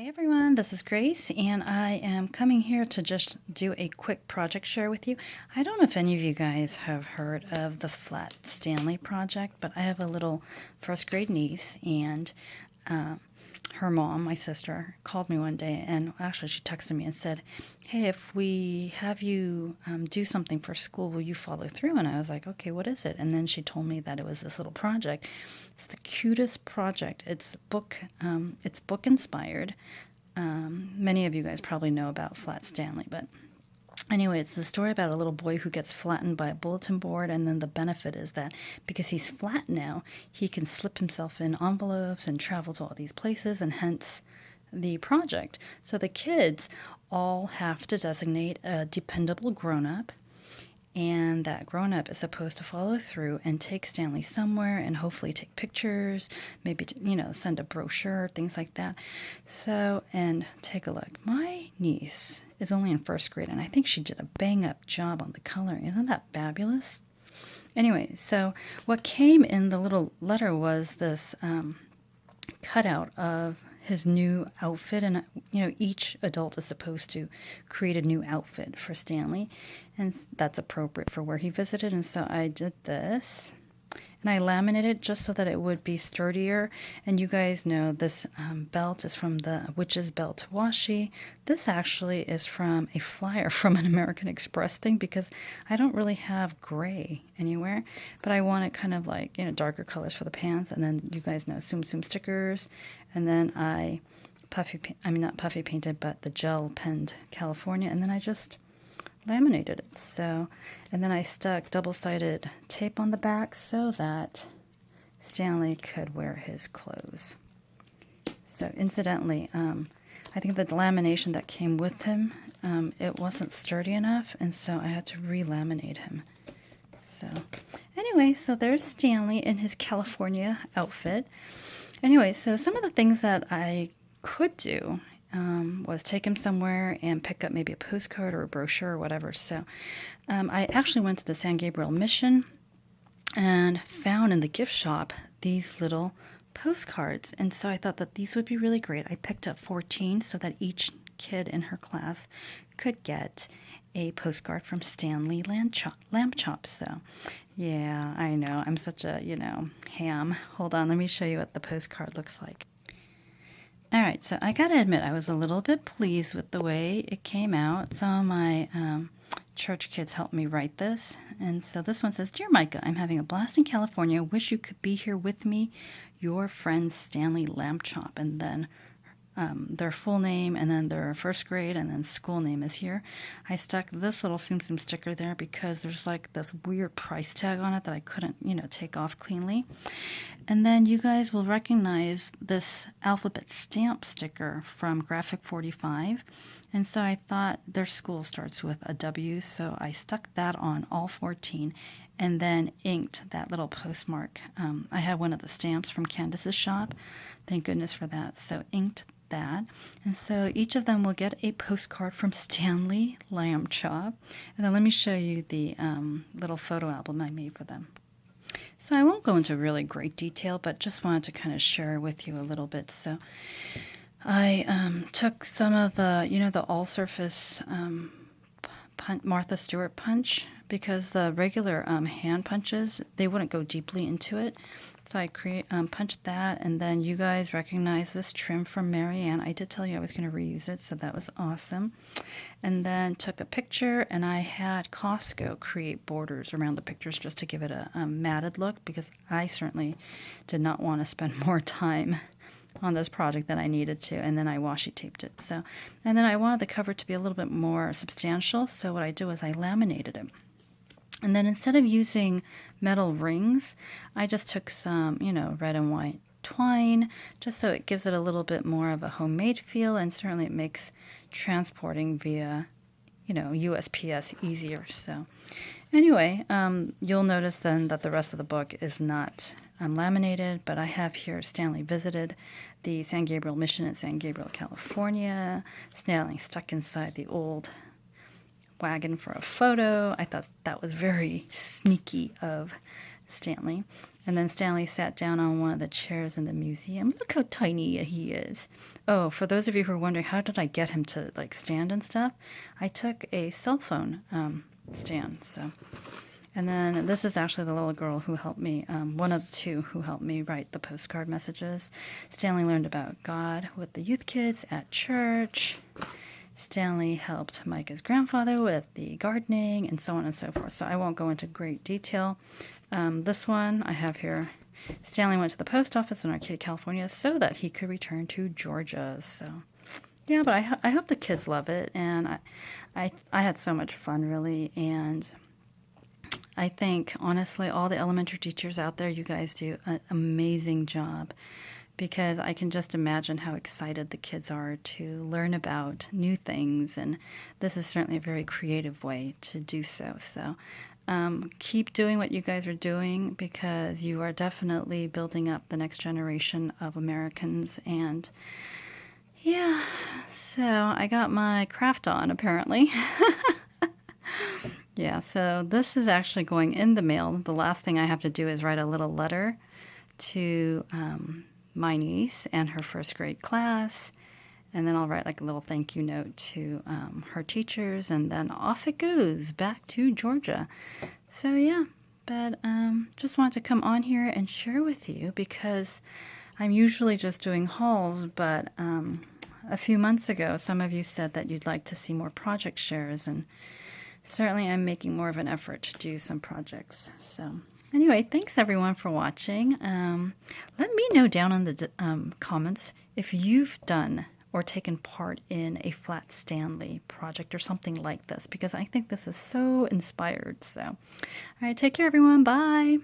Hi everyone, this is Grace, and I am coming here to just do a quick project share with you. I don't know if any of you guys have heard of the Flat Stanley project, but I have a little first grade niece, and her mom, my sister, called me one day, and actually she texted me and said, hey, if we have you do something for school, will you follow through? And I was like, okay, what is it? And then she told me that it was this little project. It's the cutest project. It's book inspired. Many of you guys probably know about Flat Stanley, but anyway, it's the story about a little boy who gets flattened by a bulletin board, and then the benefit is that because he's flat now, he can slip himself in envelopes and travel to all these places, and hence the project. So the kids all have to designate a dependable grown-up, and that grown-up is supposed to follow through and take Stanley somewhere and hopefully take pictures, maybe, send a brochure, things like that. So, and take a look. My niece is only in first grade, and I think she did a bang-up job on the coloring. Isn't that fabulous? Anyway, so what came in the little letter was this cutout of his new outfit, and each adult is supposed to create a new outfit for Stanley, and that's appropriate for where he visited. And so I did this, and I laminated just so that it would be sturdier. And you guys know this belt is from the Witch's Belt washi. This actually is from a flyer from an American Express thing, because I don't really have gray anywhere, but I wanted kind of like, darker colors for the pants. And then you guys know Tsum Tsum stickers. And then I not puffy painted, but the gel penned California. And then I just laminated it. So, and then I stuck double-sided tape on the back so that Stanley could wear his clothes. So incidentally, I think the lamination that came with him, it wasn't sturdy enough, and so I had to re-laminate him. So anyway, so there's Stanley in his California outfit. Anyway, so some of the things that I could do was take him somewhere and pick up maybe a postcard or a brochure or whatever. So I actually went to the San Gabriel Mission and found in the gift shop these little postcards. And so I thought that these would be really great. I picked up 14 so that each kid in her class could get a postcard from Stanley Lamb Chop. So yeah, I know, I'm such a, ham. Hold on, let me show you what the postcard looks like. All right, so I gotta admit, I was a little bit pleased with the way it came out. Some of my church kids helped me write this. And so this one says, Dear Micah, I'm having a blast in California. Wish you could be here with me. Your friend Stanley Lamb Chop. And then their full name, and then their first grade, and then school name is here. I stuck this little Tsum Tsum sticker there because there's like this weird price tag on it that I couldn't, take off cleanly. And then you guys will recognize this alphabet stamp sticker from Graphic 45. And so I thought their school starts with a W, so I stuck that on all 14 and then inked that little postmark. I had one of the stamps from Candace's shop. Thank goodness for that. So inked that. And so each of them will get a postcard from Stanley Lamb Chop. And then let me show you the little photo album I made for them. So I won't go into really great detail, but just wanted to kind of share with you a little bit. So I took some of the, the all-surface Martha Stewart punch, because the regular hand punches, they wouldn't go deeply into it. So I punched that, and then you guys recognize this trim from Marianne. I did tell you I was going to reuse it, so that was awesome. And then took a picture, and I had Costco create borders around the pictures just to give it a matted look, because I certainly did not want to spend more time on this project than I needed to, and then I washi taped it. So, and then I wanted the cover to be a little bit more substantial, so what I did was I laminated it. And then instead of using metal rings, I just took some, red and white twine, just so it gives it a little bit more of a homemade feel, and certainly it makes transporting via, USPS easier. So anyway, you'll notice then that the rest of the book is not laminated, but I have here Stanley visited the San Gabriel Mission in San Gabriel, California. Stanley stuck inside the old wagon for a photo. I thought that was very sneaky of Stanley. And then Stanley sat down on one of the chairs in the museum. Look how tiny he is. Oh, for those of you who are wondering, how did I get him to like stand and stuff? I took a cell phone stand. So, and then this is actually the little girl who helped me, one of the two who helped me write the postcard messages. Stanley learned about God with the youth kids at church. Stanley helped Micah's grandfather with the gardening and so on and so forth. So I won't go into great detail. This one I have here. Stanley went to the post office in Arcadia, California so that he could return to Georgia. So yeah, but I hope the kids love it. And I had so much fun, really. And I think, honestly, all the elementary teachers out there, you guys do an amazing job, because I can just imagine how excited the kids are to learn about new things, and this is certainly a very creative way to do so. So keep doing what you guys are doing, because you are definitely building up the next generation of Americans. And yeah, so I got my craft on, apparently. Yeah, so this is actually going in the mail. The last thing I have to do is write a little letter to my niece and her first grade class, and then I'll write like a little thank you note to her teachers, and then off it goes back to Georgia. So yeah, but just wanted to come on here and share with you, because I'm usually just doing hauls, but a few months ago some of you said that you'd like to see more project shares, and certainly I'm making more of an effort to do some projects. So anyway, thanks everyone for watching. Let me know down in the comments if you've done or taken part in a flat Stanley project or something like this, because I think this is so inspired. So, all right, take care everyone. Bye.